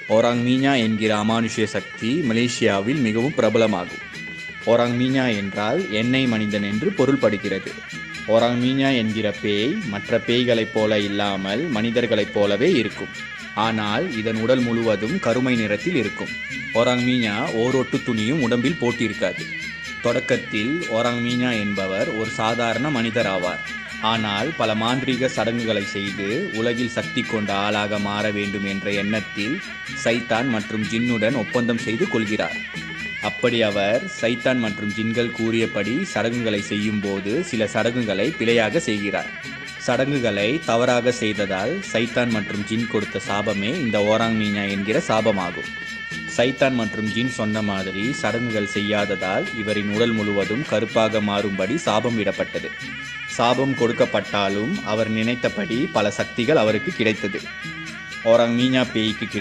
ஓராங் மீஞா என்கிற அமானுஷ்ய சக்தி மலேசியாவில் மிகவும் பிரபலமாகும். ஓராங் மீஞா என்றால் எண்ணெய் மனிதன் என்று பொருள்படுகிறது. ஓராங் மீஞா என்கிற பேய் மற்ற பேய்களைப் போல இல்லாமல் மனிதர்களைப் போலவே இருக்கும். ஆனால் இதன் உடல் முழுவதும் கருமை நிறத்தில் இருக்கும். ஓராங் மீஞா ஓரொட்டு துணியும் உடம்பில் போட்டிருக்காது. தொடக்கத்தில் ஓராங் மீஞா என்பவர் ஒரு சாதாரண மனிதர் ஆவார். ஆனால் பல மாந்திரீக சடங்குகளை செய்து உலகில் சக்தி கொண்ட ஆளாக மாற வேண்டும் என்ற எண்ணத்தில் சைத்தான் மற்றும் ஜின்னுடன் ஒப்பந்தம் செய்து கொள்கிறார். அப்படி அவர் சைத்தான் மற்றும் ஜின்கள் கூறியபடி சடங்குகளை செய்யும் போது சில சடங்குகளை பிழையாக செய்கிறார். சடங்குகளை தவறாக செய்ததால் சைத்தான் மற்றும் ஜின் கொடுத்த சாபமே இந்த ஓராங் மீஞா என்கிற சாபமாகும். சைத்தான் மற்றும் ஜின் சொன்ன மாதிரி சடங்குகள் செய்யாததால் இவரின் உடல் முழுவதும் கருப்பாக மாறும்படி சாபம் விடப்பட்டது. சாபம் கொடுக்கப்பட்டாலும் அவர் நினைத்தபடி பல சக்திகள் அவருக்கு கிடைத்தது. ஓராங் மீஞா பேய்க்கு கிடைத்த